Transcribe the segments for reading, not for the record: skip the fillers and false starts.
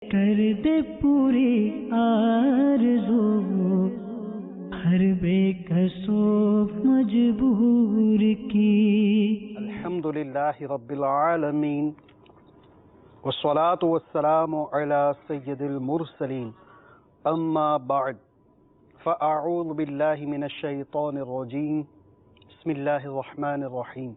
کر دے پوری آرزو ہر بے کسو مجبور کی. الحمدللہ رب العالمین والصلاة والسلام علی سید المرسلین اما بعد فاعوذ باللہ من الشیطان الرجیم بسم اللہ الرحمن الرحیم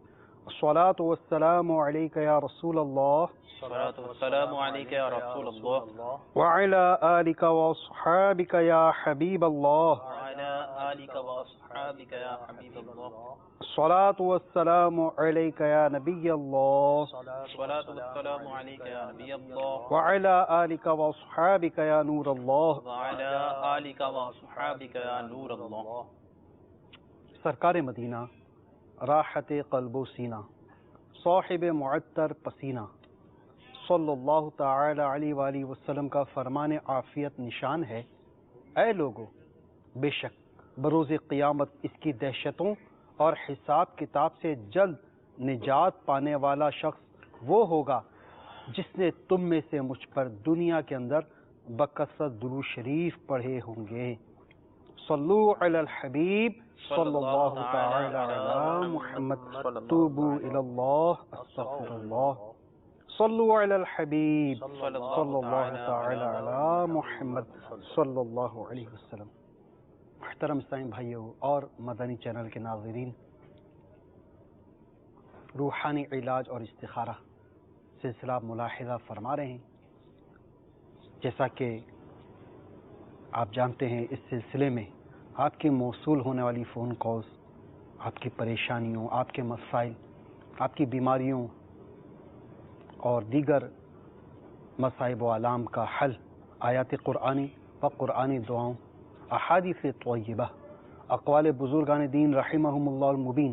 الصلاة والسلام علیک یا رسول اللہ الصلاة والسلام علیک یا رسول اللہ وعلی آلک واصحابک یا حبیب اللہ وعلی آلک واصحابک یا حبیب اللہ الصلاة والسلام علیک یا نبی اللہ الصلاة والسلام علیک یا نبی اللہ وعلی آلک واصحابک یا نور اللہ وعلی آلک واصحابک یا نور اللہ. سرکار مدینہ، راحت قلب و سینہ، صاحب معطر پسینہ صلی اللہ تعالی علیہ وآلہ وسلم کا فرمان عافیت نشان ہے: اے لوگو، بے شک بروز قیامت اس کی دہشتوں اور حساب کتاب سے جلد نجات پانے والا شخص وہ ہوگا جس نے تم میں سے مجھ پر دنیا کے اندر بکثرت درود شریف پڑھے ہوں گے. صلو علی الحبیب صلی اللہ تعالی علی محمد توبوا الی اللہ استغفر اللہ. صلو علی الحبیب صلی اللہ تعالی علی محمد صلی اللہ علیہ وسلم. محترم اسلامی بھائیوں اور مدنی چینل کے ناظرین، روحانی علاج اور استخارہ سلسلہ ملاحظہ فرما رہے ہیں. جیسا کہ آپ جانتے ہیں، اس سلسلے میں آپ کے موصول ہونے والی فون کالز آپ کی پریشانیوں، آپ کے مسائل، آپ کی بیماریوں اور دیگر مصائب و آلام کا حل آیات قرآنی و قرآنی دعاؤں، احادیث طیبہ، اقوال بزرگان دین رحمہم اللہ المبین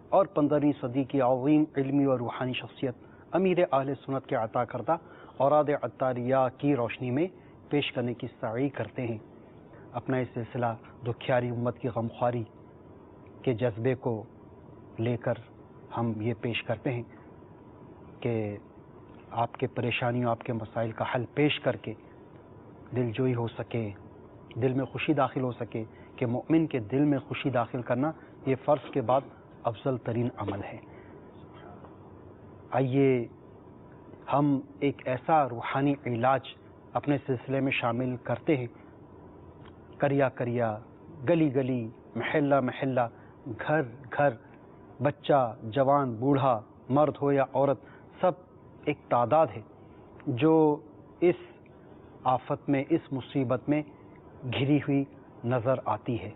اور 15ویں صدی کی عظیم علمی و روحانی شخصیت امیر اہل سنت کے عطا کردہ اوراد عطاریہ کی روشنی میں پیش کرنے کی سعی کرتے ہیں. اپنا یہ سلسلہ دکھیاری امت کی غمخواری کے جذبے کو لے کر ہم یہ پیش کرتے ہیں کہ آپ کے پریشانیوں، آپ کے مسائل کا حل پیش کر کے دل جوئی ہو سکے، دل میں خوشی داخل ہو سکے، کہ مومن کے دل میں خوشی داخل کرنا یہ فرض کے بعد افضل ترین عمل ہے. آئیے ہم ایک ایسا روحانی علاج اپنے سلسلے میں شامل کرتے ہیں. کریا کریا، گلی گلی، محلہ محلہ، گھر گھر، بچہ، جوان، بوڑھا، مرد ہو یا عورت، سب ایک تعداد ہے جو اس آفت میں، اس مصیبت میں گھری ہوئی نظر آتی ہے،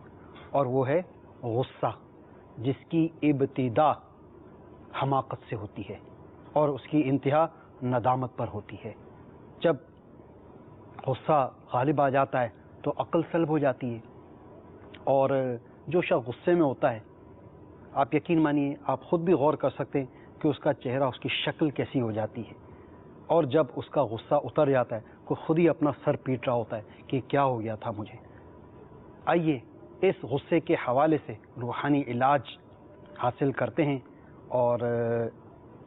اور وہ ہے غصہ، جس کی ابتدا حماقت سے ہوتی ہے اور اس کی انتہا ندامت پر ہوتی ہے. جب غصہ غالب آ جاتا ہے تو عقل سلب ہو جاتی ہے، اور جو شخص غصے میں ہوتا ہے، آپ یقین مانیے، آپ خود بھی غور کر سکتے ہیں کہ اس کا چہرہ، اس کی شکل کیسی ہو جاتی ہے، اور جب اس کا غصہ اتر جاتا ہے تو خود ہی اپنا سر پیٹ رہا ہوتا ہے کہ کیا ہو گیا تھا مجھے. آئیے اس غصے کے حوالے سے روحانی علاج حاصل کرتے ہیں، اور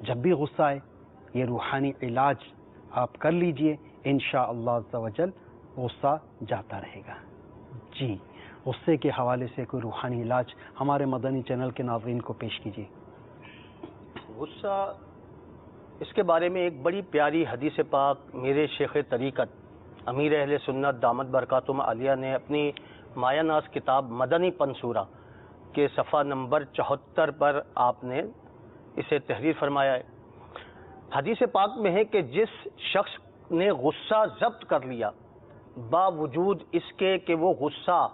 جب بھی غصہ آئے یہ روحانی علاج آپ کر لیجئے، انشاءاللہ عز و جل غصہ جاتا رہے گا. جی، غصے کے حوالے سے کوئی روحانی علاج ہمارے مدنی چینل کے ناظرین کو پیش کیجیے. غصہ، اس کے بارے میں ایک بڑی پیاری حدیث پاک میرے شیخ طریقت امیر اہل سنت دامت برکاتہم عالیہ نے اپنی مایہ ناز کتاب مدنی پنصورہ کے صفحہ نمبر 74 پر آپ نے اسے تحریر فرمایا ہے. حدیث پاک میں ہے کہ جس شخص نے غصہ ضبط کر لیا باوجود اس کے کہ وہ غصہ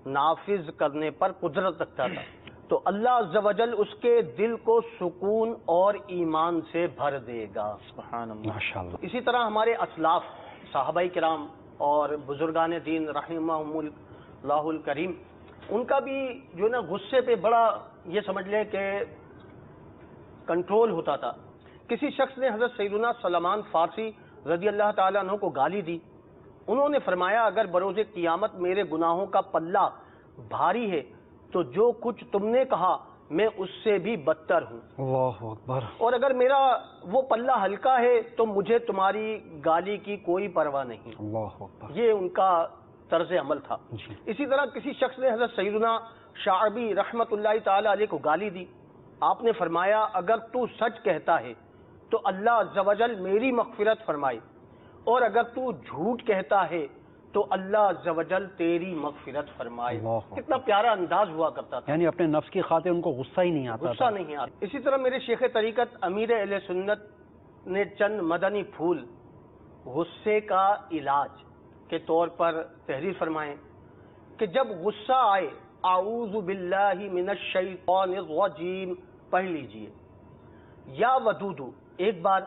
نافذ کرنے پر قدرت رکھتا تھا، تو اللہ عز و جل اس کے دل کو سکون اور ایمان سے بھر دے گا. سبحان اللہ. ماشاءاللہ. اسی طرح ہمارے اسلاف صحابہ کرام اور بزرگان دین رحمہم اللہ الکریم، ان کا بھی جو نا غصے پہ بڑا یہ سمجھ لیں کہ کنٹرول ہوتا تھا. کسی شخص نے حضرت سیدنا سلمان فارسی رضی اللہ تعالیٰ عنہ کو گالی دی. انہوں نے فرمایا، اگر بروز قیامت میرے گناہوں کا پلہ بھاری ہے تو جو کچھ تم نے کہا میں اس سے بھی بدتر ہوں. اللہ اکبر. اور اگر میرا وہ پلہ ہلکا ہے تو مجھے تمہاری گالی کی کوئی پرواہ نہیں. اللہ اکبر. یہ ان کا طرز عمل تھا. جی. اسی طرح کسی شخص نے حضرت سیدنا شعبی رحمت اللہ تعالی علیہ کو گالی دی. آپ نے فرمایا اگر تو سچ کہتا ہے تو اللہ عز و جل میری مغفرت فرمائے، اور اگر تو جھوٹ کہتا ہے تو اللہ عز و جل تیری مغفرت فرمائے. کتنا پیارا انداز ہوا کرتا تھا. یعنی اپنے نفس کی خاطر ان کو غصہ ہی نہیں آتا. غصہ نہیں آتا. اسی طرح میرے شیخ طریقت امیر اہل سنت نے چند مدنی پھول غصے کا علاج کے طور پر تحریر فرمائے کہ جب غصہ آئے اعوذ باللہ من الشیطان الرجیم پڑھ لیجئے. یا ودودو ایک بار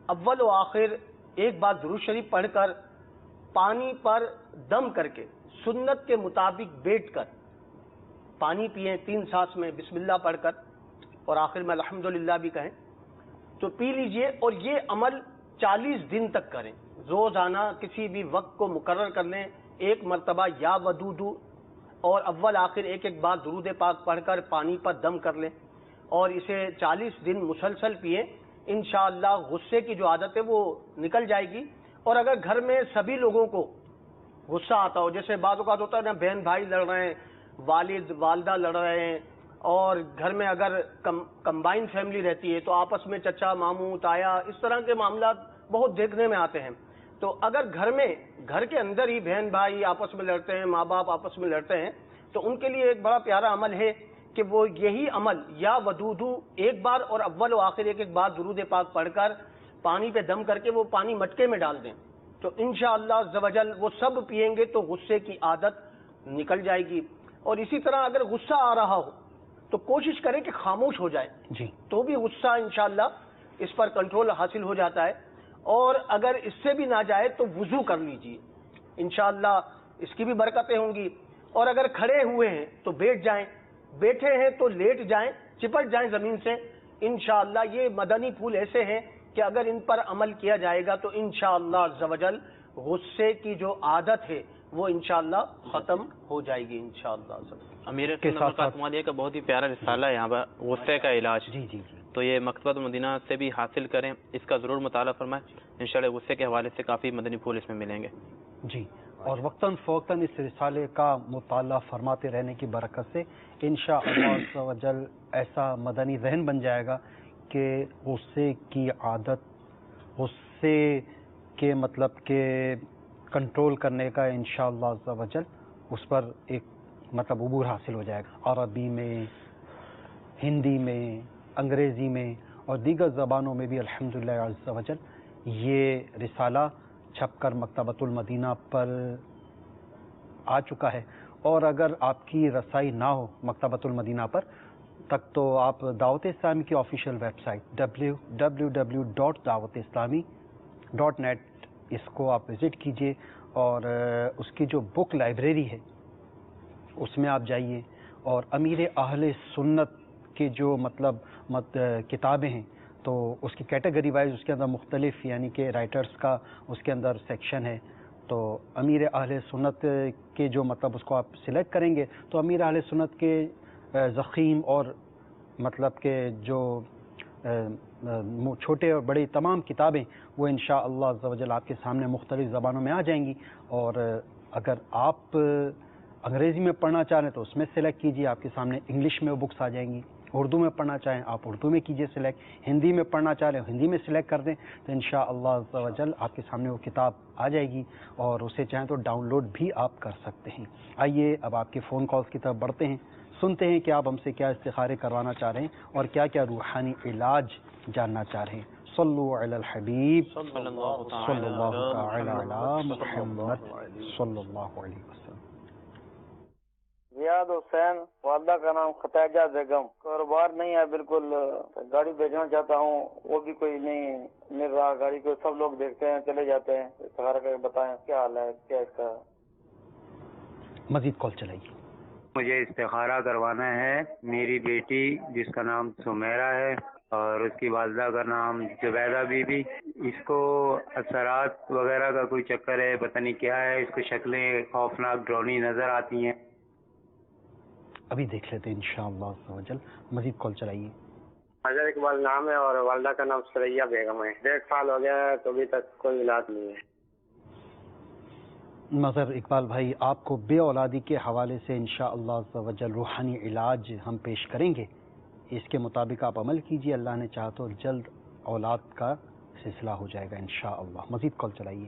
اول و آخر ایک بار درود شریف پڑھ کر پانی پر دم کر کے سنت کے مطابق بیٹھ کر پانی پئیں 3 سانس میں بسم اللہ پڑھ کر اور آخر میں الحمدللہ بھی کہیں تو پی لیجئے. اور یہ عمل 40 دن تک کریں. روزانہ کسی بھی وقت کو مقرر کر لیں. ایک مرتبہ یا ودودو اور اول آخر ایک بار درود پاک پڑھ کر پانی پر دم کر لیں اور اسے 40 دن مسلسل پئیں. انشاءاللہ غصے کی جو عادت ہے وہ نکل جائے گی. اور اگر گھر میں سبھی لوگوں کو غصہ آتا ہو، جیسے بعض اوقات ہوتا ہے نا بہن بھائی لڑ رہے ہیں، والد والدہ لڑ رہے ہیں، اور گھر میں اگر کمبائن فیملی رہتی ہے تو آپس میں چچا ماموں تایا اس طرح کے معاملات بہت دیکھنے میں آتے ہیں. تو اگر گھر کے اندر ہی بہن بھائی آپس میں لڑتے ہیں، ماں باپ آپس میں لڑتے ہیں، تو ان کے لیے ایک بڑا پیارا عمل ہے کہ وہ یہی عمل یا ودودو ایک بار اور اول و آخر ایک بار درود پاک پڑھ کر پانی پہ دم کر کے وہ پانی مٹکے میں ڈال دیں. تو انشاءاللہ عز و جل وہ سب پئیں گے تو غصے کی عادت نکل جائے گی. اور اسی طرح اگر غصہ آ رہا ہو تو کوشش کریں کہ خاموش ہو جائے. جی. تو بھی غصہ انشاءاللہ اس پر کنٹرول حاصل ہو جاتا ہے. اور اگر اس سے بھی نہ جائے تو وضو کر لیجئے، انشاءاللہ اس کی بھی برکتیں ہوں گی. اور اگر کھڑے ہوئے ہیں تو بیٹھ جائیں، بیٹھے ہیں تو لیٹ جائیں، چپٹ جائیں زمین سے. انشاءاللہ یہ مدنی پھول ایسے ہیں کہ اگر ان پر عمل کیا جائے گا تو انشاءاللہ عز و جل غصے کی جو عادت ہے وہ انشاءاللہ ختم ہو جائے گی انشاءاللہ. امیر سنت کا بہت ہی پیارا رسالہ ہے یہاں پر غصے کا علاج. جی جی جی. تو یہ مکتبۃ المدینہ سے بھی حاصل کریں، اس کا ضرور مطالعہ فرمائیں. انشاءاللہ غصے کے حوالے سے کافی مدنی پھول اس میں ملیں گے. جی. اور وقتاً فوقتاً اس رسالے کا مطالعہ فرماتے رہنے کی برکت سے انشاءاللہ عز و جل ایسا مدنی ذہن بن جائے گا کہ غصے کی عادت، غصے کے مطلب کہ کنٹرول کرنے کا انشاءاللہ عز و جل اس پر ایک مطلب عبور حاصل ہو جائے گا. عربی میں، ہندی میں، انگریزی میں اور دیگر زبانوں میں بھی الحمدللہ عز و جل یہ رسالہ چھپ کر مکتبۃ المدینہ پر آ چکا ہے. اور اگر آپ کی رسائی نہ ہو مکتبۃ المدینہ پر تک تو آپ دعوت اسلامی کی آفیشیل ویب سائٹ www.dawatislami.net اس کو آپ وزٹ کیجئے اور اس کی جو بک لائبریری ہے اس میں آپ جائیے اور امیر اہل سنت کے جو مطلب کتابیں ہیں تو اس کی کیٹیگری وائز اس کے اندر مختلف یعنی کہ رائٹرز کا اس کے اندر سیکشن ہے. تو امیر اہل سنت کے جو مطلب اس کو آپ سلیکٹ کریں گے تو امیر اہل سنت کے ضخیم اور مطلب کہ جو چھوٹے اور بڑے تمام کتابیں وہ انشاءاللہ عز و جل آپ کے سامنے مختلف زبانوں میں آ جائیں گی. اور اگر آپ انگریزی میں پڑھنا چاہ رہے ہیں تو اس میں سلیکٹ کیجیے، آپ کے سامنے انگلش میں وہ بکس آ جائیں گی. اردو میں پڑھنا چاہیں آپ اردو میں کیجیے سلیکٹ، ہندی میں پڑھنا چاہ رہے ہیں ہندی میں سلیکٹ کر دیں تو انشاءاللہ عز و جل آپ کے سامنے وہ کتاب آ جائے گی اور اسے چاہیں تو ڈاؤن لوڈ بھی آپ کر سکتے ہیں. آئیے اب آپ کے فون کالز کی طرف بڑھتے ہیں، سنتے ہیں کہ آپ ہم سے کیا استخارے کروانا چاہ رہے ہیں اور کیا کیا روحانی علاج جاننا چاہ رہے ہیں. صلو علی الحبیب صلی اللہ تعالی علی محمد صلی اللہ علیہ وسلم. زیاد حسین، والدہ کا نام ختیجہ بیگم. کاروبار نہیں ہے بالکل، گاڑی بھیجنا چاہتا ہوں وہ بھی کوئی نہیں مل رہا. گاڑی کو سب لوگ دیکھتے ہیں چلے جاتے ہیں. استخارہ کر بتائیں کیا حال ہے، کیا اس کا. مزید کال چلائیے. مجھے استخارہ کروانا ہے. میری بیٹی جس کا نام سمیرہ ہے اور اس کی والدہ کا نام زبیدہ بی بی، اس کو اثرات وغیرہ کا کوئی چکر ہے، پتہ نہیں کیا ہے. اس کو شکلیں خوفناک ڈرونی نظر آتی ہیں. ابھی دیکھ لیتے ہیں انشاءاللہ عز و جل. مزید کال چلائیے. اظہر اقبال نام ہے اور والدہ کا نام سریا بیگم ہے. 1.5 سال ہو گیا ہے تو ابھی تک کوئی علاج نہیں ہے. مظہر اقبال بھائی، آپ کو بے اولادی کے حوالے سے انشاءاللہ عز و جل روحانی علاج ہم پیش کریں گے. اس کے مطابق آپ عمل کیجئے، اللہ نے چاہا تو جلد اولاد کا سلسلہ ہو جائے گا انشاءاللہ. مزید کال چلائیے.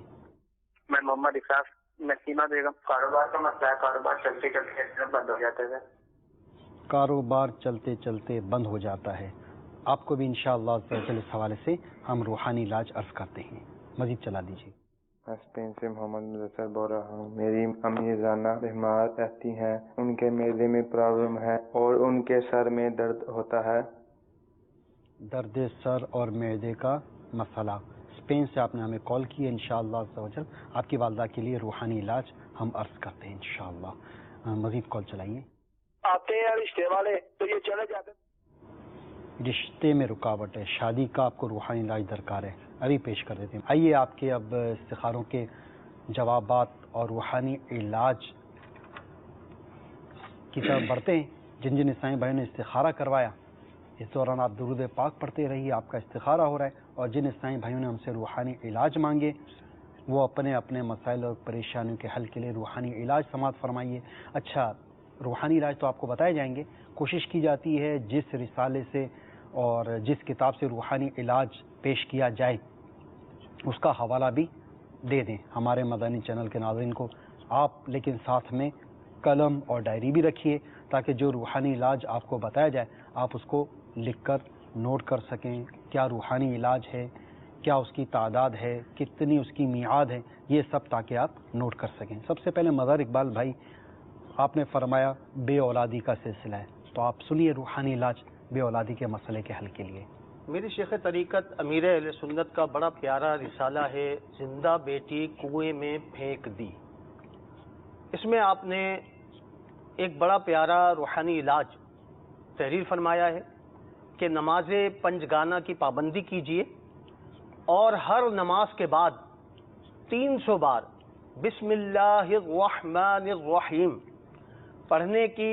میں محمد اقراف نسیمہ بیگم. کاروبار کا مسئلہ ہے، کاروبار چلتے چلتے بند ہو جاتے ہیں. کاروبار چلتے چلتے بند ہو جاتا ہے. آپ کو بھی انشاءاللہ عز و جل اس حوالے سے ہم روحانی علاج عرض کرتے ہیں. مزید چلا دیجیے. اسپین سے محمد مظفر بول رہا ہوں. میری امی زانہ بیمار رہتی ہیں، ان کے معدے میں پرابلم ہے اور ان کے سر میں درد ہوتا ہے. درد سر اور معدے کا مسئلہ. اسپین سے آپ نے ہمیں کال کی ہے. انشاءاللہ عز و جل آپ کی والدہ کے لیے روحانی علاج ہم عرض کرتے ہیں انشاءاللہ. مزید کال چلائیے. آتے ہیں رشتے والے تو یہ چلے جاتے. رشتے میں رکاوٹ ہے، شادی کا آپ کو روحانی علاج درکار ہے. ابھی پیش کر دیتے ہیں. آئیے آپ کے اب استخاروں کے جوابات اور روحانی علاج کی طرف بڑھتے ہیں. جن جن عیسائی بھائیوں نے استخارہ کروایا اس دوران آپ درود پاک پڑھتے رہیے، آپ کا استخارہ ہو رہا ہے. اور جن عیسائی بھائیوں نے ہم سے روحانی علاج مانگے وہ اپنے اپنے مسائل اور پریشانیوں کے حل کے لیے روحانی علاج سماعت فرمائیے. اچھا، روحانی علاج تو آپ کو بتائے جائیں گے. کوشش کی جاتی ہے جس رسالے سے اور جس کتاب سے روحانی علاج پیش کیا جائے اس کا حوالہ بھی دے دیں ہمارے مدنی چینل کے ناظرین کو آپ، لیکن ساتھ میں قلم اور ڈائری بھی رکھیے تاکہ جو روحانی علاج آپ کو بتایا جائے آپ اس کو لکھ کر نوٹ کر سکیں. کیا روحانی علاج ہے، کیا اس کی تعداد ہے، کتنی اس کی میعاد ہے، یہ سب تاکہ آپ نوٹ کر سکیں. سب سے پہلے مظہر اقبال بھائی، آپ نے فرمایا بے اولادی کا سلسلہ ہے، تو آپ سنیے روحانی علاج بے اولادی کے مسئلے کے حل کے لیے. میری شیخ طریقت امیر اہل سنت کا بڑا پیارا رسالہ ہے زندہ بیٹی کنویں میں پھینک دی. اس میں آپ نے ایک بڑا پیارا روحانی علاج تحریر فرمایا ہے کہ نماز پنجگانہ کی پابندی کیجیے اور ہر نماز کے بعد 300 بار بسم اللہ الرحمن الرحیم پڑھنے کی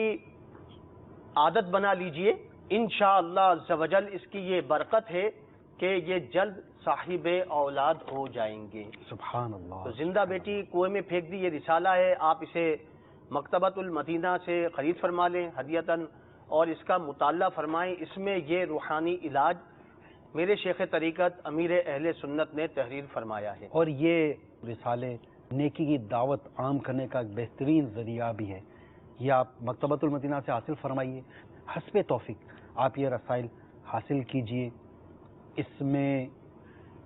عادت بنا لیجئے. انشاءاللہ عز و جل اس کی یہ برکت ہے کہ یہ جلد صاحب اولاد ہو جائیں گے. سبحان اللہ. تو زندہ بیٹی کنویں میں پھینک دی یہ رسالہ ہے، آپ اسے مکتبۃ المدینہ سے خرید فرما لیں ہدیتاً اور اس کا مطالعہ فرمائیں. اس میں یہ روحانی علاج میرے شیخ طریقت امیر اہل سنت نے تحریر فرمایا ہے. اور یہ رسالے نیکی کی دعوت عام کرنے کا ایک بہترین ذریعہ بھی ہے. یہ آپ مکتبۃ المدینہ سے حاصل فرمائیے. حسب توفیق آپ یہ رسائل حاصل کیجئے. اس میں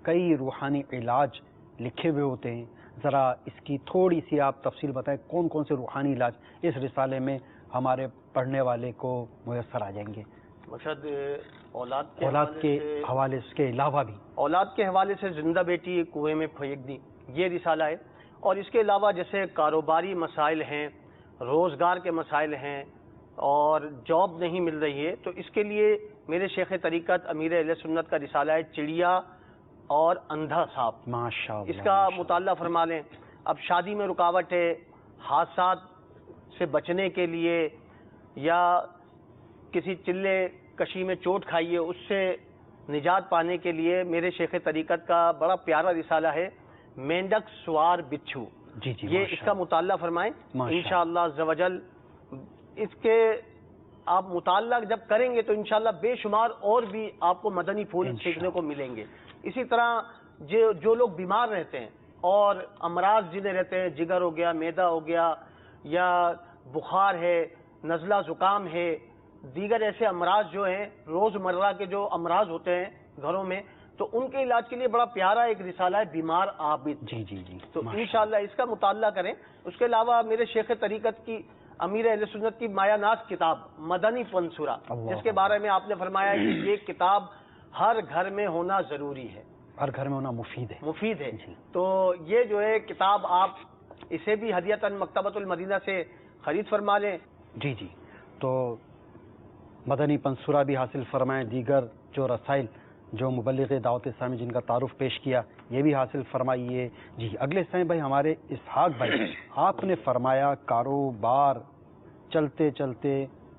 کئی روحانی علاج لکھے ہوئے ہوتے ہیں. ذرا اس کی تھوڑی سی آپ تفصیل بتائیں کون کون سے روحانی علاج اس رسالے میں ہمارے پڑھنے والے کو میسر آ جائیں گے. مشہد اولاد کے حوالے سے کے علاوہ بھی اولاد کے حوالے سے زندہ بیٹی کنویں میں پھینک دی یہ رسالہ ہے. اور اس کے علاوہ جیسے کاروباری مسائل ہیں، روزگار کے مسائل ہیں اور جاب نہیں مل رہی ہے تو اس کے لیے میرے شیخ طریقت امیر اہل سنت کا رسالہ ہے چڑیا اور اندھا سانپ. ماشاءاللہ اس کا مطالعہ فرما لیں. اب شادی میں رکاوٹ ہے، حادثات سے بچنے کے لیے یا کسی چلے کشی میں چوٹ کھائیے اس سے نجات پانے کے لیے میرے شیخ طریقت کا بڑا پیارا رسالہ ہے مینڈک سوار بچھو. جی یہ اس کا مطالعہ فرمائیں انشاءاللہ عز و جل. اس کے آپ مطالعہ جب کریں گے تو انشاءاللہ بے شمار اور بھی آپ کو مدنی پھول سیکھنے کو ملیں گے. اسی طرح جو لوگ بیمار رہتے ہیں اور امراض جنہیں رہتے ہیں، جگر ہو گیا، معدہ ہو گیا یا بخار ہے، نزلہ زکام ہے، دیگر ایسے امراض جو ہیں روزمرہ کے جو امراض ہوتے ہیں گھروں میں، تو ان کے علاج کے لیے بڑا پیارا ایک رسالہ ہے بیمار عابد. جی جی جی تو انشاءاللہ اس کا مطالعہ کریں. اس کے علاوہ میرے شیخ طریقت کی امیر اہل سنت کی مایا ناز کتاب مدنی پنسورہ جس کے بارے میں آپ نے فرمایا کہ یہ کتاب ہر گھر میں ہونا ضروری ہے، ہر گھر میں ہونا مفید ہے. تو یہ جو ہے کتاب آپ اسے بھی ہدیتاً مکتبۃ المدینہ سے خرید فرما لیں. جی جی. تو مدنی پنسورہ بھی حاصل فرمائیں. دیگر جو رسائل جو مبلغ دعوت اسلامی جن کا تعارف پیش کیا یہ بھی حاصل فرمائیے. جی اگلے اسلامی بھائی ہمارے اسحاق بھائی، آپ نے فرمایا کاروبار چلتے چلتے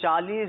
40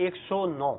109,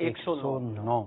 109।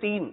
3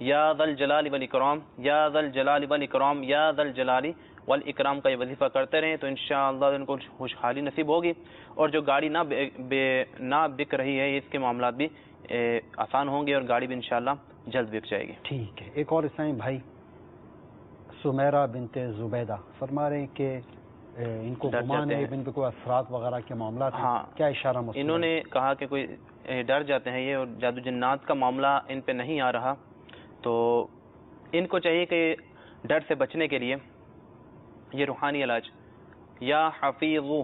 یا ذا الجلال والاکرام، یا ذا الجلال والاکرام، یا ذا الجلال والاکرام کا یہ وظیفہ کرتے رہیں تو انشاءاللہ ان کو خوشحالی نصیب ہوگی، اور جو گاڑی نہ بک رہی ہے اس کے معاملات بھی آسان ہوں گے اور گاڑی بھی انشاءاللہ جلد بک جائے گی۔ ٹھیک ہے، ایک اور اسلامی بھائی سمیرہ بنت زبیدہ فرما رہے ہیں کہ ان کو گمان ہے ان پہ کوئی اثرات وغیرہ کے معاملات ہیں، ہاں، کیا اشارہ مستند؟ انہوں نے کہا کہ کوئی ڈر جاتے ہیں یہ، اور جادو جنات کا معاملہ ان پہ نہیں آ رہا، تو ان کو چاہیے کہ ڈر سے بچنے کے لیے یہ روحانی علاج یا حفیظو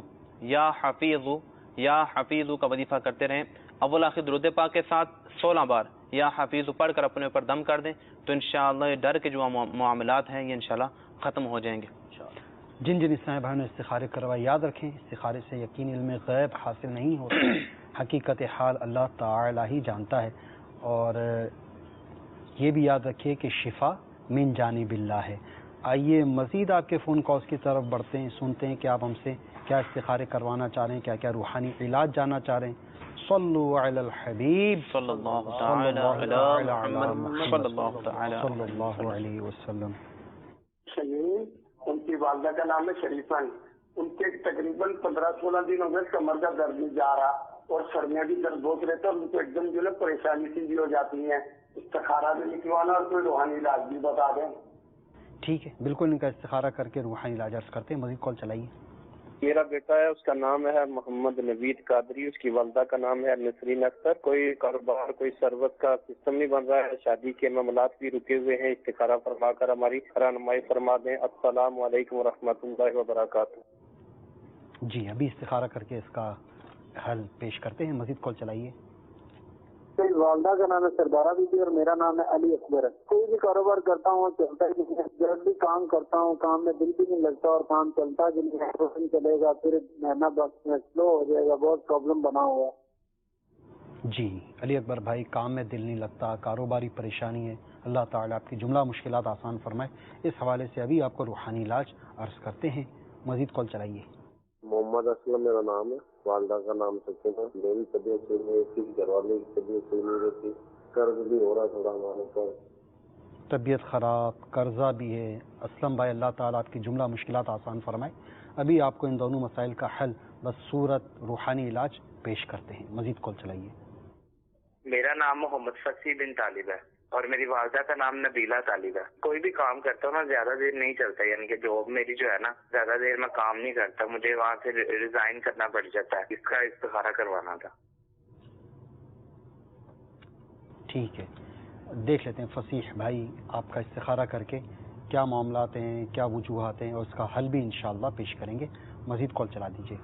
یا حفیظو یا حفیظو کا وظیفہ کرتے رہیں، اول آخر درود پاک کے ساتھ 16 بار یا حفیظو پڑھ کر اپنے اوپر دم کر دیں تو انشاءاللہ یہ ڈر کے جو معاملات ہیں یہ انشاءاللہ ختم ہو جائیں گے۔ جن اسلامی بھائیوں نے استخارے کروائے یاد رکھیں استخارے سے یقین علم غیب حاصل نہیں ہوتا، حقیقت حال اللہ تعالی ہی جانتا ہے، اور یہ بھی یاد رکھیے کہ شفا من جانب اللہ ہے۔ آئیے مزید آپ کے فون کالز کی طرف بڑھتے ہیں، سنتے ہیں کہ آپ ہم سے کیا استخارے کروانا چاہ رہے ہیں، کیا کیا روحانی علاج جاننا چاہ رہے ہیں۔ صلو علی الحبیب صلی اللہ تعالی علی محمد صلی اللہ علیہ وسلم۔ ان کی والدہ کا نام ہے شریفہ، ان کے تقریباً 15-16 دن ہو گئے کمر کا درد نہیں جا رہا اور سر میں بھی درد بہت رہتا ہے، ان کو ایک دم جو ہے پریشانی سی بھی ہو جاتی ہے، استخارہ بھی نکلوانا اور کوئی روحانی علاج بھی بتا دیں۔ ٹھیک ہے، بالکل ان کا استخارہ کر کے روحانی علاج عرض کرتے ہیں۔ مزید کال چلائیے۔ میرا بیٹا ہے، اس کا نام ہے محمد نوید قادری، اس کی والدہ کا نام ہے نسرین اختر، کوئی کاروبار کوئی سروس کا سسٹم نہیں بن رہا ہے، شادی کے معاملات بھی رکے ہوئے ہیں، استخارہ فرما کر ہماری رہنمائی فرما دیں۔ السلام علیکم ورحمۃ اللہ وبرکاتہ۔ جی ابھی استخارہ کر کے اس کا حل پیش کرتے ہیں۔ مزید کال چلائیے۔ میری والدہ کا نام ہے سردارہ بی بی اور میرا نام ہے علی اکبر۔ کوئی بھی کاروبار کرتا ہوں چلتا ہی نہیں ہے، جب بھی کام کرتا ہوں کام میں دل بھی نہیں لگتا اور کام چلتا بھی نہیں ہے، چلے گا پھر مہینہ بس میں سلو ہو جائے گا، بہت پرابلم بنا ہوا ہے۔ جی علی اکبر بھائی، کام میں دل نہیں لگتا، کاروباری پریشانی ہے، اللہ تعالیٰ آپ کی جملہ مشکلات آسان فرمائے۔ اس حوالے سے ابھی آپ کو روحانی علاج عرض کرتے ہیں۔ مزید کال چلائیے۔ محمد اسلم میرا نام ہے، والدہ کا نام سکین ہے، میری طبیعت صحیح نہیں رہتی، گھر والے کی طبیعت صحیح نہیں رہتی، قرض بھی ہو رہا تھوڑا ہمارے پر۔ طبیعت خراب، قرضہ بھی ہے، اسلم بھائی اللہ تعالیٰ آپ کی جملہ مشکلات آسان فرمائے۔ ابھی آپ کو ان دونوں مسائل کا حل بس صورت روحانی علاج پیش کرتے ہیں۔ مزید کال چلائیے۔ میرا نام محمد فصیح بن طالب ہے اور میری والدہ کا نام نبیلہ طالب ہے۔ کوئی بھی کام کرتا ہوں نا زیادہ دیر نہیں چلتا، یعنی کہ جاب میری جو ہے نا زیادہ دیر میں کام نہیں کرتا، مجھے وہاں سے ریزائن کرنا پڑ جاتا ہے، اس کا استخارہ کروانا تھا۔ ٹھیک ہے، دیکھ لیتے ہیں فصیح بھائی آپ کا استخارہ کر کے کیا معاملات ہیں، کیا وجوہات ہیں، اور اس کا حل بھی انشاءاللہ پیش کریں گے۔ مزید کال چلا دیجیے۔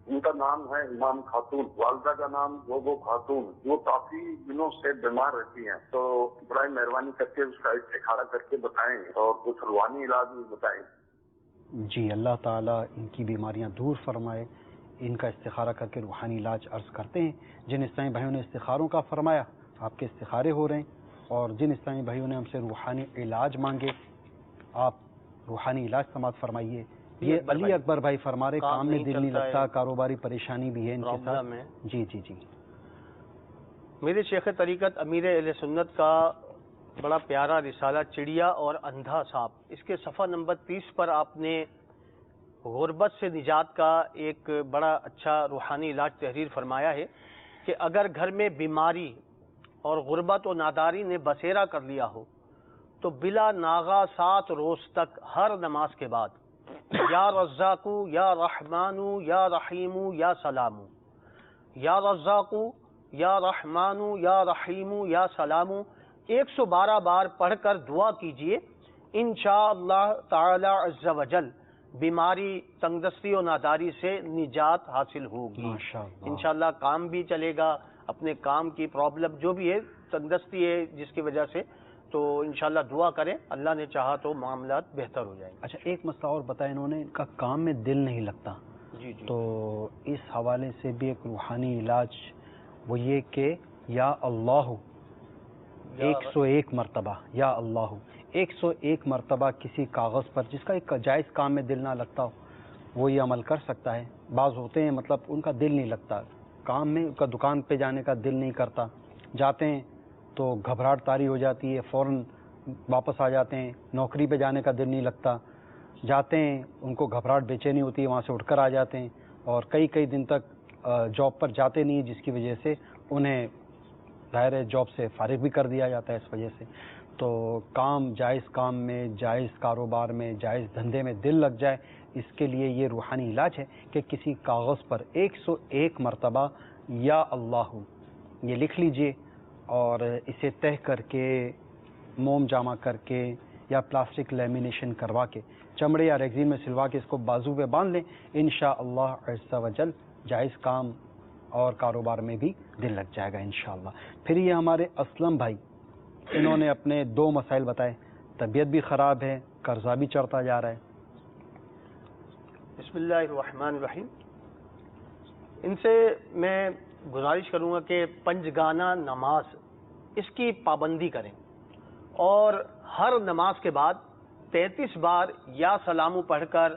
ان کا نام ہے امام خاتون، والدہ کا نام گوگو خاتون، وہ کافی دنوں سے بیمار رہتی ہیں، تو برائے مہربانی کر کے اس کا استخارہ کر کے بتائیں اور کچھ روحانی علاج بھی بتائیں۔ جی اللہ تعالیٰ ان کی بیماریاں دور فرمائے۔ ان کا استخارہ کر کے روحانی علاج عرض کرتے ہیں۔ جن اسلامی بھائیوں نے استخاروں کا فرمایا آپ کے استخارے ہو رہے ہیں، اور جن اسلامی بھائیوں نے ہم سے روحانی علاج مانگے آپ روحانی علاج سماعت فرمائیے۔ یہ علی اکبر بھائی فرما رہے کام میں دل نہیں لگتا، کاروباری پریشانی بھی ہے ان کے ساتھ۔ جی جی جی میرے شیخ طریقت امیر اہل سنت کا بڑا پیارا رسالہ چڑیا اور اندھا سانپ، اس کے صفحہ نمبر 30 پر آپ نے غربت سے نجات کا ایک بڑا اچھا روحانی علاج تحریر فرمایا ہے کہ اگر گھر میں بیماری اور غربت و ناداری نے بسیرا کر لیا ہو تو بلا ناغا 7 روز تک ہر نماز کے بعد یا رزاقو یا رحمانو یا رحیمو یا سلامو، یا رزاقو یا رحمانو یا رحیمو یا سلامو 112 بار پڑھ کر دعا کیجئے، انشاءاللہ تعالی عز و جل بیماری، تنگدستی و ناداری سے نجات حاصل ہوگی۔ انشاءاللہ کام بھی چلے گا، اپنے کام کی پرابلم جو بھی ہے، تنگدستی ہے جس کی وجہ سے، تو انشاءاللہ دعا کریں، اللہ نے چاہا تو معاملات بہتر ہو جائیں گے۔ اچھا ایک مسئلہ اور بتایا انہوں نے، ان کا کام میں دل نہیں لگتا، جی جی، تو اس حوالے سے بھی ایک روحانی علاج وہ یہ کہ یا اللہ 101 مرتبہ، یا اللہ 101 مرتبہ کسی کاغذ پر جس کا ایک جائز کام میں دل نہ لگتا ہو وہ یہ عمل کر سکتا ہے۔ بعض ہوتے ہیں مطلب ان کا دل نہیں لگتا کام میں، ان کا دکان پہ جانے کا دل نہیں کرتا، جاتے ہیں تو گھبراہٹ طاری ہو جاتی ہے، فوراً واپس آ جاتے ہیں، نوکری پہ جانے کا دل نہیں لگتا، جاتے ہیں ان کو گھبراہٹ بے چینی ہوتی ہے، وہاں سے اٹھ کر آ جاتے ہیں اور کئی دن تک جاب پر جاتے نہیں، جس کی وجہ سے انہیں ظاہر ہے جاب سے فارغ بھی کر دیا جاتا ہے اس وجہ سے۔ تو جائز کام میں، جائز کاروبار میں، جائز دھندے میں دل لگ جائے، اس کے لیے یہ روحانی علاج ہے کہ کسی کاغذ پر 101 مرتبہ یا اللہ یہ لکھ لیجئے اور اسے تہہ کر کے، موم جامع کر کے یا پلاسٹک لیمینیشن کروا کے، چمڑے یا ریگزین میں سلوا کے اس کو بازو پہ باندھ لیں، انشاءاللہ عز و جل جائز کام اور کاروبار میں بھی دل لگ جائے گا انشاءاللہ۔ پھر یہ ہمارے اسلم بھائی، انہوں نے اپنے 2 مسائل بتائے، طبیعت بھی خراب ہے، قرضہ بھی چڑھتا جا رہا ہے۔ بسم اللہ الرحمن الرحیم۔ ان سے میں گزارش کروں گا کہ پنجگانہ نماز اس کی پابندی کریں اور ہر نماز کے بعد 33 بار یا سلام پڑھ کر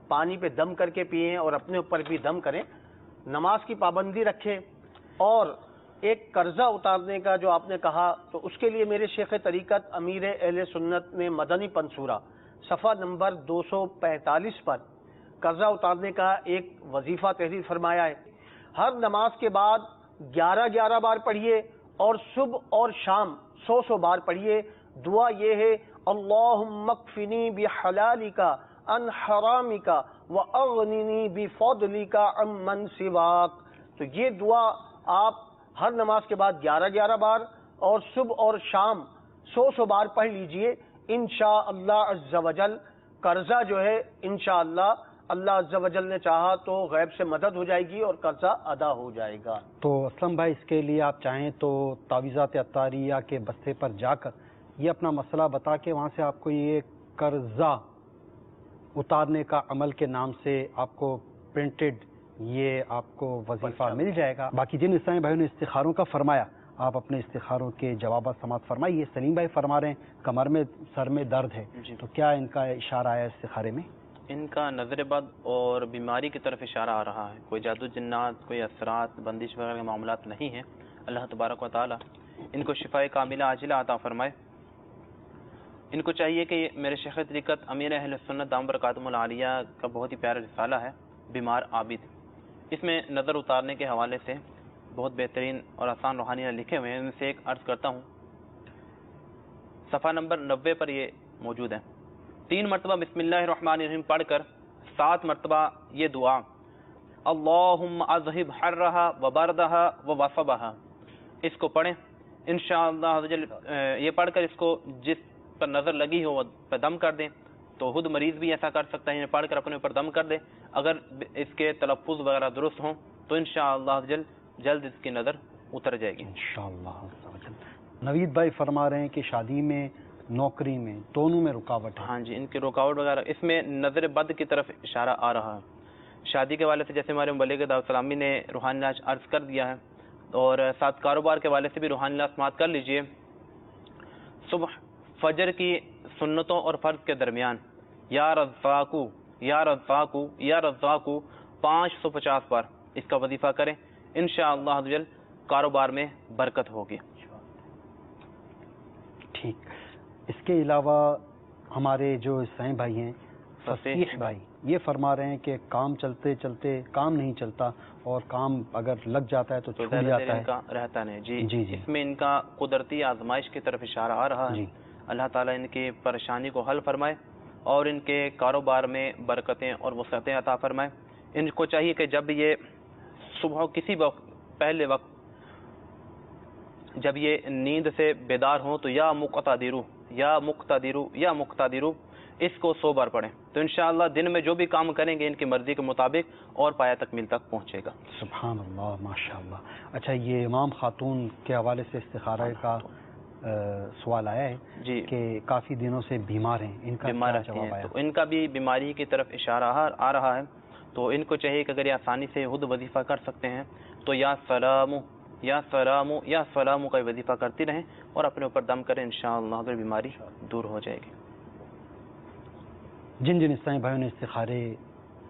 پانی پہ دم کر کے پئیں اور اپنے اوپر بھی دم کریں، نماز کی پابندی رکھیں۔ اور ایک قرضہ اتارنے کا جو آپ نے کہا، تو اس کے لیے میرے شیخ طریقت امیر اہل سنت نے مدنی پنصورہ صفحہ نمبر 245 پر قرضہ اتارنے کا ایک وظیفہ تحریر فرمایا ہے۔ ہر نماز کے بعد 11 بار پڑھیے اور صبح اور شام 100 بار پڑھیے۔ دعا یہ ہے، اللہم اکفنی بحلالک عن حرامک واغننی بفضلک عمن سواک۔ تو یہ دعا آپ ہر نماز کے بعد 11 بار اور صبح اور شام 100 بار پڑھ لیجئے۔ انشاءاللہ عز و جل قرضہ جو ہے انشاءاللہ اللہ عز و جل نے چاہا تو غیب سے مدد ہو جائے گی اور قرضہ ادا ہو جائے گا۔ تو اسلم بھائی، اس کے لیے آپ چاہیں تو تعویذات عطاریہ کے بستے پر جا کر یہ اپنا مسئلہ بتا کے وہاں سے آپ کو یہ قرضہ اتارنے کا عمل کے نام سے آپ کو پرنٹڈ یہ آپ کو وظیفہ مل جائے گا۔ باقی جن اسلامی بھائیوں نے استخاروں کا فرمایا، آپ اپنے استخاروں کے جوابات سماعت فرمائیے۔ سلیم بھائی فرما رہے ہیں کمر میں، سر میں درد ہے، تو کیا ان کا اشارہ آیا استخارے میں؟ ان کا نظر بد اور بیماری کی طرف اشارہ آ رہا ہے، کوئی جادو جنات، کوئی اثرات، بندش وغیرہ کے معاملات نہیں ہیں۔ اللہ تبارک و تعالی ان کو شفائے کاملہ عاجلہ عطا فرمائے۔ ان کو چاہیے کہ میرے شیخ طریقت امیر اہل سنت دامت برکاتہم العالیہ کا بہت ہی پیارا رسالہ ہے بیمار عابد، اس میں نظر اتارنے کے حوالے سے بہت بہترین اور آسان روحانیاں لکھے ہوئے ہیں۔ ان سے ایک عرض کرتا ہوں، صفحہ نمبر 90 پر یہ موجود ہے۔ 3 مرتبہ بسم اللہ الرحمن الرحیم پڑھ کر 7 مرتبہ یہ دعا، اللہم اذہب حرہا وبردہا ووصبہا، اس کو پڑھیں انشاءاللہ۔ یہ پڑھ کر اس کو جس پر نظر لگی ہو پہ دم کر دیں، تو خود مریض بھی ایسا کر سکتا ہے، انہیں پڑھ کر اپنے اوپر دم کر دیں۔ اگر اس کے تلفظ وغیرہ درست ہوں تو انشاءاللہ جلد اس کی نظر اتر جائے گی انشاءاللہ۔ نوید بھائی فرما رہے ہیں کہ شادی میں، نوکری میں، دونوں میں رکاوٹ ہے۔ ہاں جی، ان کی رکاوٹ وغیرہ، اس میں نظر بد کی طرف اشارہ آ رہا ہے۔ شادی کے والے سے جیسے ہمارے مبلغ دعوت اسلامی نے روحانی علاج عرض کر دیا ہے، اور ساتھ کاروبار کے والے سے بھی روحانی علاج سماعت کر لیجئے۔ صبح فجر کی سنتوں اور فرض کے درمیان یا رزاقو یا رزاقو یا رزاقو 550 بار اس کا وظیفہ کریں، انشاءاللہ کاروبار میں برکت ہوگی۔ ٹھیک، اس کے علاوہ ہمارے جو عیسائی بھائی ہیں، فصیح بھائی، یہ فرما رہے ہیں کہ کام چلتے چلتے کام نہیں چلتا، اور کام اگر لگ جاتا ہے تو چھوٹ جاتا ہے، رہتا نہیں۔ جی، اس میں ان کا قدرتی آزمائش کی طرف اشارہ آ رہا ہے۔ اللہ تعالیٰ ان کی پریشانی کو حل فرمائے اور ان کے کاروبار میں برکتیں اور وسعتیں عطا فرمائے۔ ان کو چاہیے کہ جب یہ صبح کسی وقت پہلے وقت جب یہ نیند سے بیدار ہوں تو یا مقتدرو یا مقتدرو یا مقتدرو اس کو 100 بار پڑھیں، تو انشاءاللہ دن میں جو بھی کام کریں گے ان کی مرضی کے مطابق اور پایہ تکمیل تک پہنچے گا۔ سبحان اللہ، ماشاءاللہ۔ اچھا، یہ امام خاتون کے حوالے سے استخارہ کا سوال آیا ہے جی کہ کافی دنوں سے بیمار ہیں، ان کا کیا جواب آیا؟ تو ان کا بھی بیماری کی طرف اشارہ آ رہا ہے، تو ان کو چاہیے کہ اگر یہ آسانی سے خود وظیفہ کر سکتے ہیں تو یا سلامو یا سلامو یا سلامو کا وظیفہ کرتی رہیں اور اپنے اوپر دم کریں، انشاءاللہ اگر بیماری دور ہو جائے گی۔ جن جن اسلامی بھائیوں نے استخارے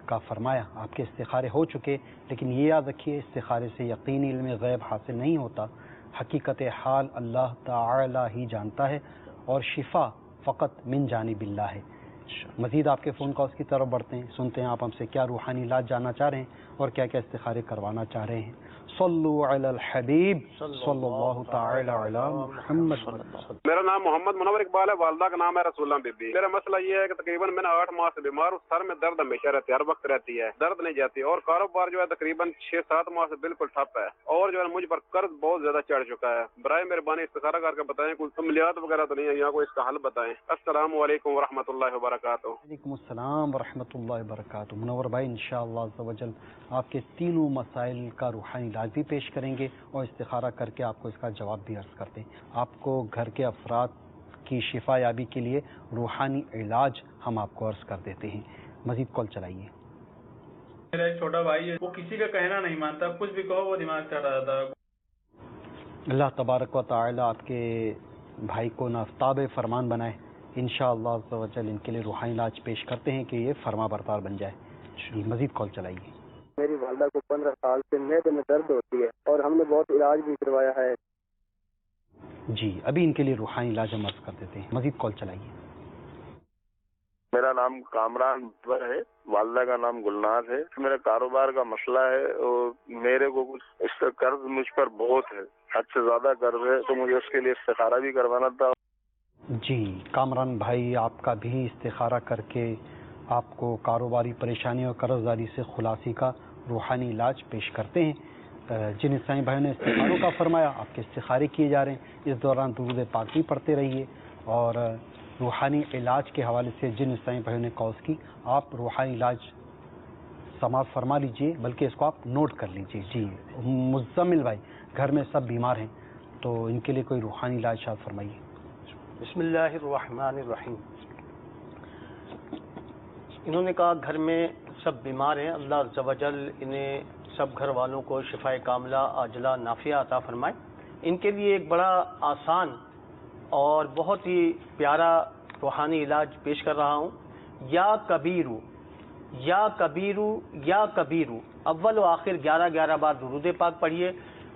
کا فرمایا، آپ کے استخارے ہو چکے، لیکن یہ یاد رکھیے استخارے سے یقینی علم غیب حاصل نہیں ہوتا، حقیقت حال اللہ تعالی ہی جانتا ہے اور شفا فقط من جانب اللہ ہے۔ مزید آپ کے فون کالز کی طرف بڑھتے ہیں، سنتے ہیں آپ ہم سے کیا روحانی علاج جاننا چاہ رہے ہیں اور کیا کیا استخارے کروانا چاہ رہے ہیں۔ صلو علی الحبیب صلی اللہ تعالی علی محمد۔ میرا نام محمد منور اقبال ہے، والدہ کا نام ہے رسول اللہ بی بی۔ میرا مسئلہ یہ ہے کہ تقریباً میں 8 ماہ سے بیمار ہوں، سر میں درد ہمیشہ رہتی ہے، ہر وقت رہتی ہے، درد نہیں جاتی، اور کاروبار جو ہے تقریباً 6-7 ماہ سے بالکل ٹھپ ہے، اور جو ہے مجھ پر قرض بہت زیادہ چڑھ چکا ہے۔ برائے مہربانی استخارہ کر کے بتائیں، کوئی عملیات وغیرہ تو نہیں ہے، یا کوئی اس کا حل بتائیں۔ السلام علیکم ورحمۃ اللہ وبرکاتہ۔ وعلیکم السلام ورحمۃ اللہ وبرکاتہ۔ منور بھائی انشاءاللہ عز و جل آپ کے تینوں مسائل کا روحانی علاج بھی پیش کریں گے اور استخارہ کر کے آپ کو اس کا جواب بھی عرض کرتے ہیں۔ آپ کو گھر کے افراد کی شفا یابی کے لیے روحانی علاج ہم آپ کو عرض کر دیتے ہیں۔ مزید کال چلائیے۔ میرا ایک چھوٹا بھائی ہے، وہ کسی کا کہنا نہیں مانتا، کچھ بھی کہو وہ دماغ چڑھ رہا تھا۔ اللہ تبارک و تعالی آپ کے بھائی کو نافتاب فرمان بنائے، انشاءاللہ عز و جل ان کے لیے روحانی علاج پیش کرتے ہیں کہ یہ فرما بردار بن جائے۔ جی مزید کال چلائیے۔ میری والدہ کو 15 سال سے معدے میں درد ہوتی ہے اور ہم نے بہت علاج بھی کروایا ہے۔ جی ابھی ان کے لیے روحانی علاج ہم عرض کر دیتے ہیں۔ مزید کال چلائیے۔ میرا نام کامران ہے، والدہ کا نام گلناز ہے۔ میرے کاروبار کا مسئلہ ہے اور میرے کو کچھ اس کا قرض مجھ پر بہت ہے، حد سے زیادہ قرض ہے، تو مجھے اس کے لیے استخارہ بھی کروانا تھا۔ جی کامران بھائی آپ کا بھی استخارہ کر کے آپ کو کاروباری پریشانی اور قرض داری سے خلاصی کا روحانی علاج پیش کرتے ہیں۔ جن اسلامی بھائیوں نے استخاروں کا فرمایا آپ کے استخارے کیے جا رہے ہیں، اس دوران درود پاک بھی پڑھتے رہیے، اور روحانی علاج کے حوالے سے جن اسلامی بھائیوں نے کالز کی آپ روحانی علاج سماعت فرما لیجئے، بلکہ اس کو آپ نوٹ کر لیجئے۔ جی مزمل بھائی گھر میں سب بیمار ہیں تو ان کے لیے کوئی روحانی علاج شاید فرمائیے۔ بسم اللہ الرحمن الرحیم۔ انہوں نے کہا گھر میں سب بیمار ہیں، اللہ عز و جل انہیں سب گھر والوں کو شفائے کاملہ عاجلہ نافیہ عطا فرمائے۔ ان کے لیے ایک بڑا آسان اور بہت ہی پیارا روحانی علاج پیش کر رہا ہوں۔ یا کبیرو یا کبیرو یا کبیرو، اول و آخر 11 بار درود پاک پڑھیے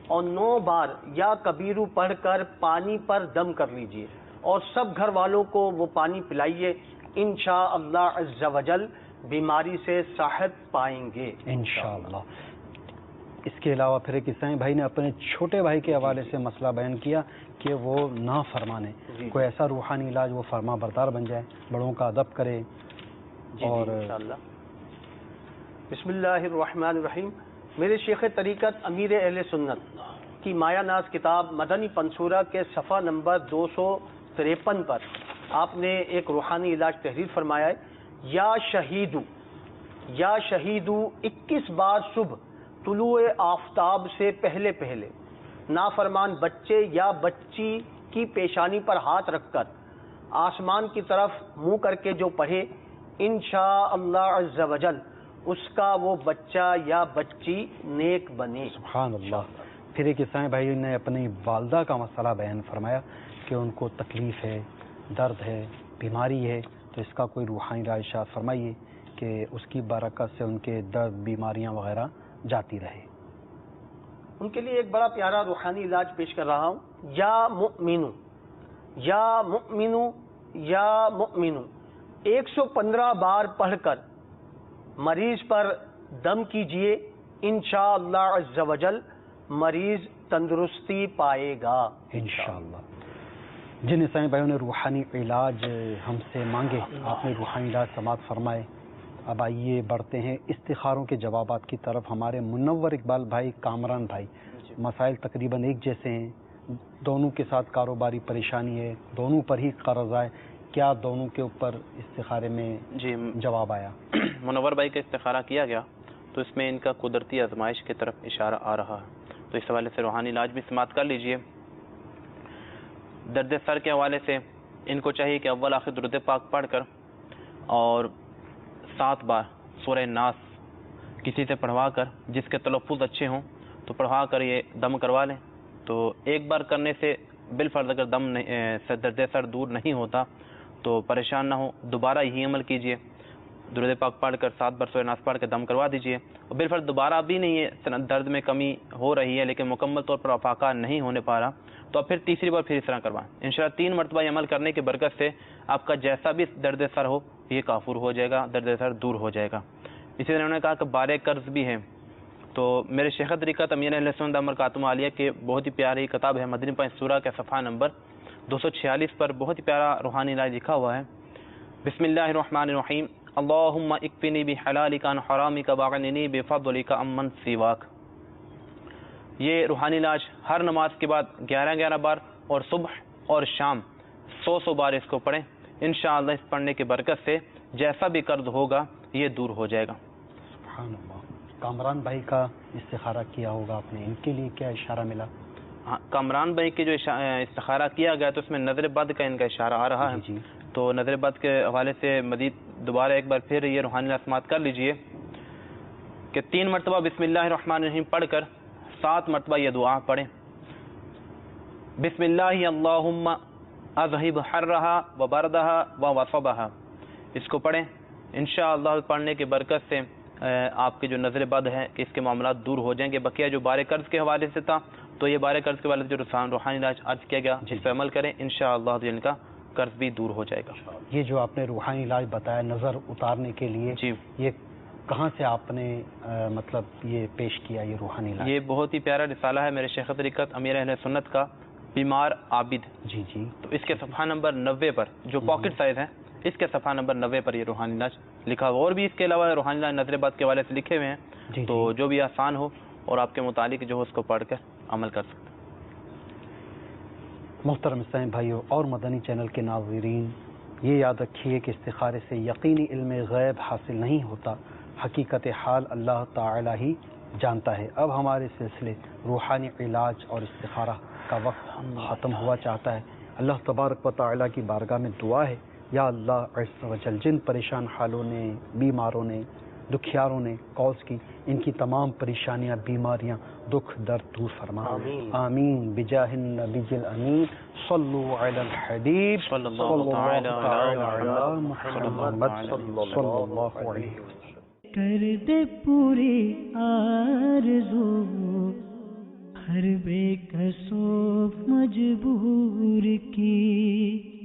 اور 9 بار یا کبیرو پڑھ کر پانی پر دم کر لیجئے اور سب گھر والوں کو وہ پانی پلائیے، انشاءاللہ عز و جل بیماری سے صحت پائیں گے انشاءاللہ۔ اس کے علاوہ پھر ایک اسلامی بھائی نے اپنے چھوٹے بھائی کے حوالے سے مسئلہ بیان کیا کہ وہ نہ فرمانے، کوئی ایسا روحانی علاج وہ فرما بردار بن جائے، بڑوں کا ادب کرے۔ اور انشاءاللہ بسم اللہ الرحمن الرحیم۔ میرے شیخ طریقت امیر اہل سنت کی مایہ ناز کتاب مدنی پنصورہ کے صفحہ نمبر 253 پر آپ نے ایک روحانی علاج تحریر فرمایا ہے۔ یا شہیدو 21 بار صبح طلوع آفتاب سے پہلے نافرمان بچے یا بچی کی پیشانی پر ہاتھ رکھ کر آسمان کی طرف منہ کر کے جو پڑھے، انشاءاللہ عز و جل اس کا وہ بچہ یا بچی نیک بنے۔ سبحان اللہ۔ پھر ایک اسلامی بھائی نے اپنی والدہ کا مسئلہ بیان فرمایا کہ ان کو تکلیف ہے، درد ہے، بیماری ہے، تو اس کا کوئی روحانی علاج شاید فرمائیے کہ اس کی برکت سے ان کے درد بیماریاں وغیرہ جاتی رہے۔ ان کے لیے ایک بڑا پیارا روحانی علاج پیش کر رہا ہوں۔ یا مؤمنو یا مؤمنو یا مؤمنو 115 بار پڑھ کر مریض پر دم کیجئے، انشاءاللہ عز و جل مریض تندرستی پائے گا انشاءاللہ۔ جن اسلامی بھائیوں نے روحانی علاج ہم سے مانگے آپ نے روحانی علاج سماعت فرمائے۔ اب آئیے بڑھتے ہیں استخاروں کے جوابات کی طرف۔ ہمارے منور اقبال بھائی، کامران بھائی، مسائل تقریباً ایک جیسے ہیں، دونوں کے ساتھ کاروباری پریشانی ہے، دونوں پر ہی قرض آئے، کیا دونوں کے اوپر استخارے میں جواب آیا؟ منور بھائی کا استخارہ کیا گیا تو اس میں ان کا قدرتی آزمائش کی طرف اشارہ آ رہا ہے، تو اس حوالے سے روحانی علاج بھی سماعت کر لیجئے۔ درد سر کے حوالے سے ان کو چاہیے کہ اول آخر درود پاک پڑھ کر اور 7 بار سورہ ناس کسی سے پڑھوا کر، جس کے تلفظ اچھے ہوں تو پڑھوا کر یہ دم کروا لیں۔ تو ایک بار کرنے سے بالفرض اگر دم درد سر دور نہیں ہوتا تو پریشان نہ ہو، دوبارہ یہی عمل کیجئے درود پاک پڑھ کر 7 بار سورہ ناس پڑھ کے دم کروا دیجئے. اور بالفرض دوبارہ بھی نہیں ہے درد میں کمی ہو رہی ہے لیکن مکمل طور پر افاقہ نہیں ہونے پا رہا تو اب پھر تیسری بار پھر اس طرح کروائیں. انشاءاللہ 3 مرتبہ یہ عمل کرنے کی برکت سے آپ کا جیسا بھی درد سر ہو یہ کافور ہو جائے گا, درد سر دور ہو جائے گا. اسی طرح انہوں نے کہا کہ بار قرض بھی ہیں, تو میرے شیخ طریقت امیر اہل سنت دامت برکاتہم عالیہ کے بہت ہی پیاری کتاب ہے مدنی پنج سورہ کے صفحہ نمبر 246 پر بہت ہی پیارا روحانی علاج لکھا ہوا ہے. بسم اللہ الرحمن الرحیم. اللہم اکفنی بحلالک عن حرامک واغننی بفضلک عمن سواک. یہ روحانی علاج ہر نماز کے بعد 11 بار اور صبح اور شام 100 بار اس کو پڑھیں. انشاءاللہ اس پڑھنے کی برکت سے جیسا بھی قرض ہوگا یہ دور ہو جائے گا. سبحان اللہ. کامران بھائی کا استخارہ کیا ہوگا آپ نے, ان کے لیے کیا اشارہ ملا؟ ہاں, کامران بھائی کے جو استخارہ کیا گیا تو اس میں نظر بد کا ان کا اشارہ آ رہا ہے. تو نظر بد کے حوالے سے مزید دوبارہ ایک بار پھر یہ روحانی سماعت کر لیجئے کہ 3 مرتبہ بسم اللہ الرحمن الرحیم پڑھ کر 7 مرتبہ یہ دعا پڑھیں. بسم اللہ اللہم اذہب حرہا و بردہا و وصبہا. اس کو پڑھیں. انشاءاللہ پڑھنے کی برکت سے آپ کے جو نظر بد ہے کہ اس کے معاملات دور ہو جائیں گے. بقیہ جو بار قرض کے حوالے سے تھا تو یہ بار قرض کے حوالے سے جو روحانی علاج عرض کیا گیا جس پہ عمل کریں انشاءاللہ جن کا قرض بھی دور ہو جائے گا. یہ جو آپ نے روحانی علاج بتایا نظر اتارنے کے لیے, یہ کہاں سے آپ نے مطلب یہ پیش کیا یہ روحانی علاج؟ یہ بہت ہی پیارا رسالہ ہے میرے شیخ طریقت امیر اہل سنت کا بیمار عابد. جی جی. تو اس کے صفحہ نمبر 90 پر جو پاکٹ سائز ہے اس کے صفحہ نمبر 90 پر یہ روحانی علاج لکھا ہوا. اور بھی اس کے علاوہ روحانی علاج نظر بد کے حوالے سے لکھے ہوئے ہیں, تو جو بھی آسان ہو اور آپ کے متعلق جو ہو اس کو پڑھ کر عمل کر سکتے. محترم اسلام بھائیوں اور مدنی چینل کے ناظرین, یہ یاد رکھیے کہ استخارے سے یقینی علم غیب حاصل نہیں ہوتا, حقیقت حال اللہ تعالی ہی جانتا ہے. اب ہمارے سلسلے روحانی علاج اور استخارہ کا وقت ختم ہوا چاہتا ہے. اللہ تبارک و تعالی کی بارگاہ میں دعا ہے, یا اللہ عز و جل جن پریشان حالوں نے, بیماروں نے, دکھیاروں نے کالز کی, ان کی تمام پریشانیاں, بیماریاں, دکھ درد دور فرما. آمین بجاہ النبی الامین. صلو علی الحبیب صلی اللہ علی محمد صلی اللہ علیہ وسلم. کر دے پوری آرزو ہر بے کسو مجبور کی.